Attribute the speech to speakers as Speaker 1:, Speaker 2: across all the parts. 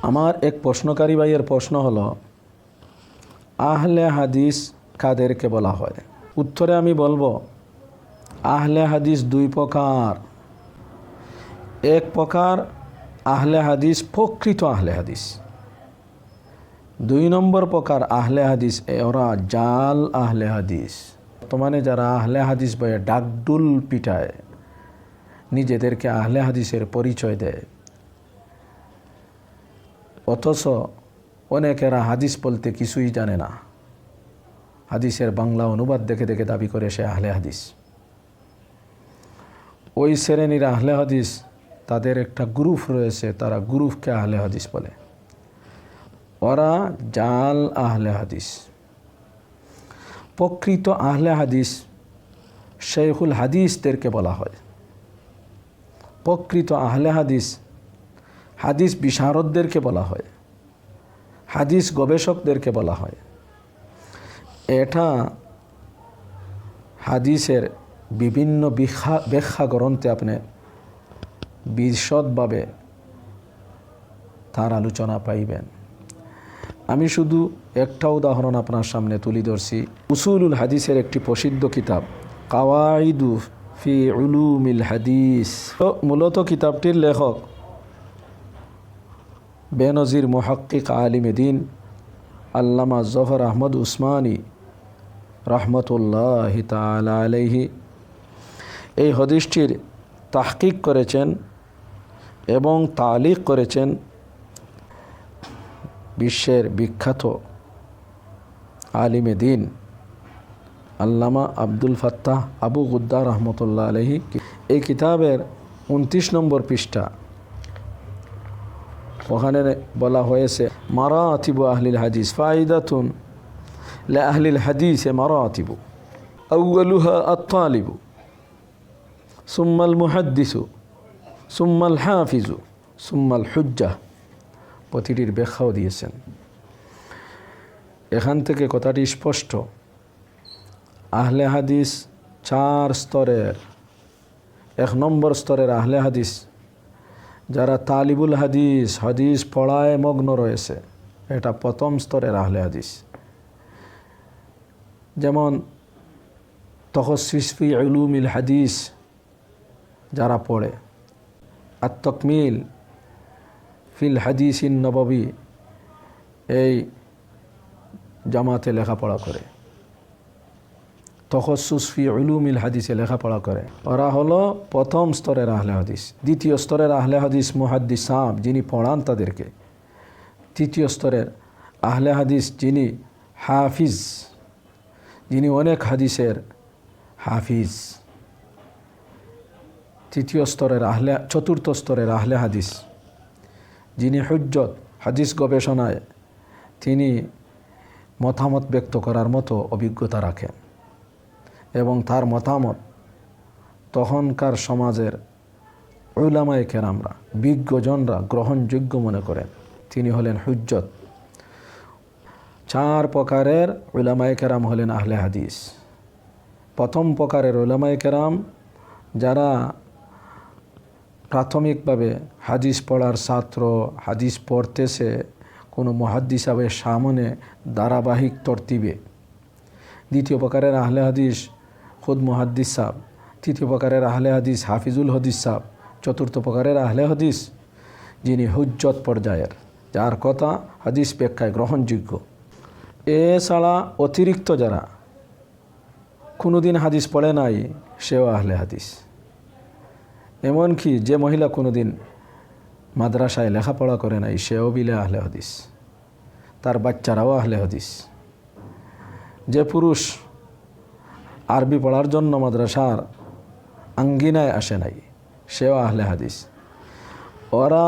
Speaker 1: আমার এক প্রশ্নকারী ভাইয়ের প্রশ্ন হলো, আহলে হাদিস কাদেরকে বলা হয়? উত্তরে আমি বলবো, আহলে হাদিস দুই প্রকার। এক প্রকার আহলে হাদিস প্রকৃত আহলে হাদিস। দুই নম্বর প্রকার আহলে হাদিস ওরা জাল আহলে হাদিস। বর্তমানে যারা আহলে হাদিস বলে ডাকডুল পিটায়, নিজেদেরকে আহলে হাদিসের পরিচয় দেয়, অথচ অনেকেরা হাদিস বলতে কিছুই জানে না। হাদিসের বাংলা অনুবাদ দেখে দেখে দাবি করে সে আহলে হাদিস। ওই শ্রেণীর আহলে হাদিস তাদের একটা গ্রুপ রয়েছে, তারা গ্রুপকে আহলে হাদিস বলে। ওরা জাল আহলে হাদিস। প্রকৃত আহলে হাদিস শেখুল হাদিসদেরকে বলা হয়। প্রকৃত আহলে হাদিস হাদিস বিশারদদেরকে বলা হয়, হাদিস গবেষকদেরকে বলা হয়। এটা হাদিসের বিভিন্ন ব্যাখ্যা গ্রন্থে আপনি বিশদভাবে তার আলোচনা পাইবেন। আমি শুধু একটা উদাহরণ আপনার সামনে তুলে ধরছি। উসুলুল হাদিসের একটি প্রসিদ্ধ কিতাব কাওয়াইদু ফি উলুমিল হাদিস। তো মূলত কিতাবটির লেখক বেনজির মুহাক্কিক আলিমে দ্বীন আল্লামা জফর আহমদ উসমানী রহমতুল্লাহি তাআলা আলাইহি এই হাদিসটির তাহকিক করেছেন এবং তালিক করেছেন বিশ্বের বিখ্যাত আলিমে দ্বীন আল্লামা আব্দুল ফাত্তাহ আবু গুদ্দা রহমতুল্লাহ আলাইহি। এই কিতাবের 29 নম্বর পৃষ্ঠা, ওখানে বলা হয়েছে মারাতিবু আহলিল হাদিস ফাইদাতুন লা আহলিল হাদিস মারাতিবু আউয়ালুহা আত-তালিবু সুম্মাল মুহাদ্দিসু সুম্মাল হাফিজু সুম্মাল হুজ্জাহ। প্রতিটির ব্যাখ্যাও দিয়েছেন। এখান থেকে কথাটি স্পষ্ট, আহলে হাদিস 4 স্তরের। 1 নম্বর স্তরের আহলে হাদিস যারা তালিবুল হাদিস, হাদিস পড়ায় মগ্ন রয়েছে, এটা প্রথম স্তরের আহলে হাদিস। যেমন তখসিস ফি উলুমিল হাদিস যারা পড়ে, আত-তাকমিল ফিল হাদিসিন নববী এই জামাতে লেখাপড়া করে, তখসুস ফি উলুমিল হাদিসে লেখাপড়া করে। ওরা হলো প্রথম স্তরের আহলে হাদিস। দ্বিতীয় স্তরের আহলে হাদিস মুহাদ্দিস সাহাব, যিনি পড়ান তাদেরকে। তৃতীয় স্তরের আহলে হাদিস যিনি হাফিজ, যিনি অনেক হাদিসের হাফিজ। চতুর্থ স্তরের আহলে হাদিস যিনি হুজ্জত, হাদিস গবেষণায় তিনি মতামত ব্যক্ত করার মতো অভিজ্ঞতা রাখেন এবং তার মতামত তখনকার সমাজের উলামায়ে কেরামরা, বিজ্ঞজনরা গ্রহণযোগ্য মনে করেন। তিনি হলেন হুজ্জত। 4 প্রকারের উলামায়ে কেরাম হলেন আহলে হাদিস। প্রথম প্রকারের উলামায়ে কেরাম যারা প্রাথমিকভাবে হাদিস পড়ার ছাত্র, হাদিস পড়তেছে কোনো মুহাদ্দিস সাহেবের সামনে ধারাবাহিক তরতিবে। দ্বিতীয় প্রকারের আহলে হাদিস খুদ মুহাদ্দিস সাহেব। তৃতীয় প্রকারের আহলে হাদিস হাফিজুল হাদিস সাহেব। চতুর্থ প্রকারের আহলে হাদিস যিনি হুজ্জত পর্যায়ের, যার কথা হাদিস ব্যাখ্যায় গ্রহণযোগ্য। এছাড়া অতিরিক্ত যারা কোনোদিন হাদিস পড়ে নাই, সেও আহলে হাদিস। এমনকি যে মহিলা কোনোদিন মাদ্রাসায় লেখাপড়া করে নাই, সেও বিলে আহলে হাদিস, তার বাচ্চারাও আহলে হাদিস। যে পুরুষ আরবি পড়ার জন্য মাদ্রাসার আঙ্গিনায় আসে নাই, সেও আহলে হাদিস। ওরা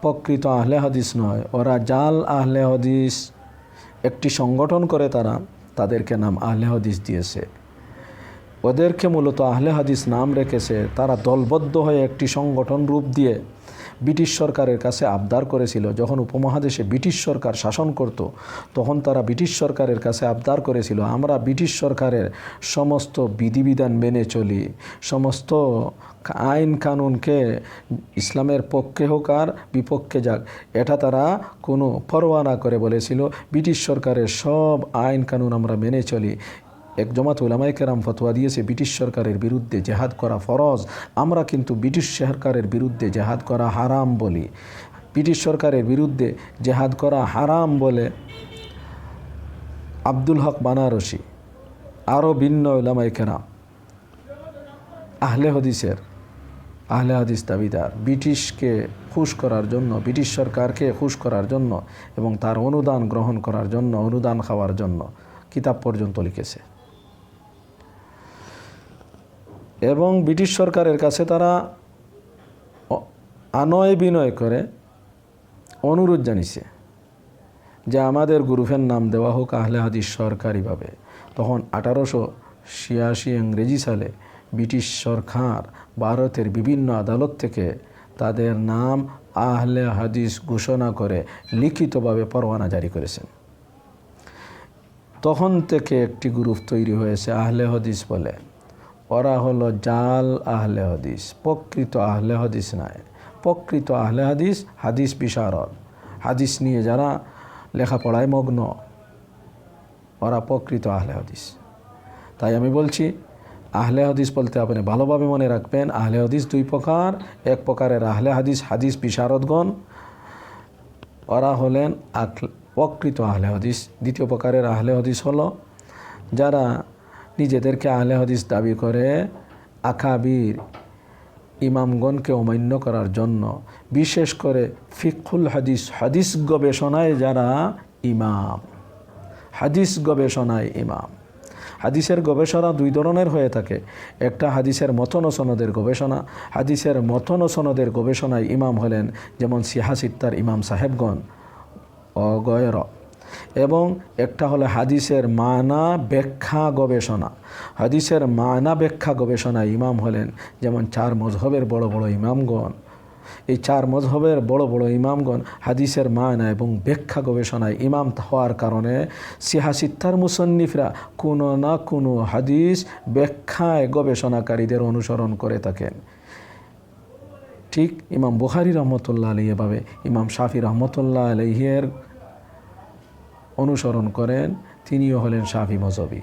Speaker 1: প্রকৃত আহলে হাদিস নয়, ওরা জাল আহলে হাদিস। একটি সংগঠন করে তাদেরকে নাম আহলে হাদিস দিয়েছে। ওদেরকে মূলত আহলে হাদিস নাম রেখেছে। তারা দলবদ্ধ হয়ে একটি সংগঠন রূপ দিয়ে ব্রিটিশ সরকারের কাছে আবদার করেছিল। যখন উপমহাদেশে ব্রিটিশ সরকার শাসন করত, তখন তারা ব্রিটিশ সরকারের কাছে আবদার করেছিল, আমরা ব্রিটিশ সরকারের সমস্ত বিধিবিধান মেনে চলি, সমস্ত আইন কানুনকে ইসলামের পক্ষে হোক আর বিপক্ষে যাক, এটা তারা কোনো পরোয়া না করে বলেছিল, ব্রিটিশ সরকারের সব আইন কানুন আমরা মেনে চলি। এক জমাত উলামায়ে কেরাম ফতোয়া দিয়েছে ব্রিটিশ সরকারের বিরুদ্ধে জেহাদ করা ফরজ, আমরা কিন্তু ব্রিটিশ সরকারের বিরুদ্ধে জেহাদ করা হারাম বলি। ব্রিটিশ সরকারের বিরুদ্ধে জেহাদ করা হারাম বলে আব্দুল হক বানারসি আরও ভিন্ন উলামায়ে কেরাম আহলে হাদিস দাবিদার ব্রিটিশকে খুশ করার জন্য, ব্রিটিশ সরকারকে খুশ করার জন্য এবং তার অনুদান গ্রহণ করার জন্য, অনুদান খাওয়ার জন্য কিতাব পর্যন্ত লিখেছে। এবং ব্রিটিশ সরকারের কাছে তারা আনয় বিনয় করে অনুরোধ জানিয়েছে যে আমাদের গ্রুপের নাম দেওয়া হোক আহলে হাদিস সরকারিভাবে। তখন 1886 ইংরেজি সালে ব্রিটিশ সরকার ভারতের বিভিন্ন আদালত থেকে তাদের নাম আহলে হাদিস ঘোষণা করে লিখিতভাবে পরোয়ানা জারি করেছেন। তখন থেকে একটি গ্রুপ তৈরি হয়েছে আহলে হাদিস বলে। ওরা হলো জাল আহলে হাদিস, প্রকৃত আহলে হাদিস নয়। প্রকৃত আহলে হাদিস হাদিস বিশারদ, হাদিস নিয়ে যারা লেখাপড়ায় মগ্ন, ওরা প্রকৃত আহলে হাদিস। তাই আমি বলছি, আহলে হাদিস বলতে আপনি ভালোভাবে মনে রাখবেন, আহলে হাদিস দুই প্রকার। এক প্রকারের আহলে হাদিস হাদিস বিশারদগণ, ওরা হলেন প্রকৃত আহলে হাদিস। দ্বিতীয় প্রকারের আহলে হাদিস হলো যারা নিজেদেরকে আহলে হাদিস দাবি করে আকাবির ইমামগণকে অমান্য করার জন্য, বিশেষ করে ফিকহুল হাদিস, হাদিস গবেষণায় যারা ইমাম, হাদিস গবেষণায় ইমাম। হাদিসের গবেষণা দুই ধরনের হয়ে থাকে। একটা হাদিসের মতন ও সনদের গবেষণা। হাদিসের মতন ও সনদের গবেষণায় ইমাম হলেন যেমন সিহাসিত্তার ইমাম সাহেবগণ অগয়র। এবং একটা হলো হাদিসের মানা ব্যাখ্যা গবেষণা। হাদিসের মানা ব্যাখ্যা গবেষণায় ইমাম হলেন যেমন 4 মযহবের বড় বড় ইমামগণ। এই 4 মযহবের বড় বড় ইমামগণ হাদিসের মানা এবং ব্যাখ্যা গবেষণায় ইমাম হওয়ার কারণে সিহাসিত্তার মুসন্নিফরা কোনো না কোনো হাদিস ব্যাখ্যায় গবেষণাকারীদের অনুসরণ করে থাকেন। ঠিক ইমাম বুখারী রহমতুল্লাহ আলাইহি এভাবে ইমাম শাফি রহমতুল্লাহ আলাইহির অনুসরণ করেন, তিনিও হলেন শাফি মযহবী।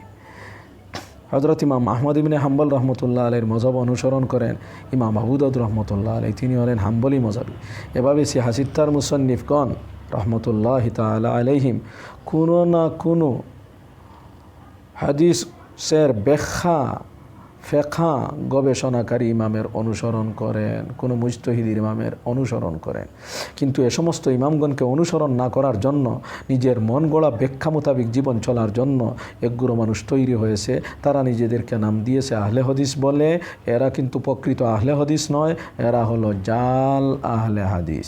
Speaker 1: হযরত ইমাম আহমদ ইবনে হাম্বল রহমতুল্লাহ আলাইহির মযহব অনুসরণ করেন ইমাম আবু দাউদ রহমতুল্লাহ আলাইহি, তিনি হলেন হাম্বলি মযহবী। এভাবে সিহাসিত্তার মুসন্নিফগণ রহমতুল্লাহি তাআলা আলাইহিম কোনো না কোনো হাদিসের ব্যাখ্যা ফেকা গবেষণাকারী ইমামের অনুসরণ করেন, কোনো মুজতহিদ ইমামের অনুসরণ করেন। কিন্তু এ সমস্ত ইমামগণকে অনুসরণ না করার জন্য, নিজের মন গড়া ব্যাখ্যা মোতাবিক জীবন চলার জন্য একগুলো মানুষ তৈরি হয়েছে। তারা নিজেদেরকে নাম দিয়েছে আহলে হাদিস বলে। এরা কিন্তু প্রকৃত আহলে হাদিস নয়, এরা হলো জাল আহলে হাদিস।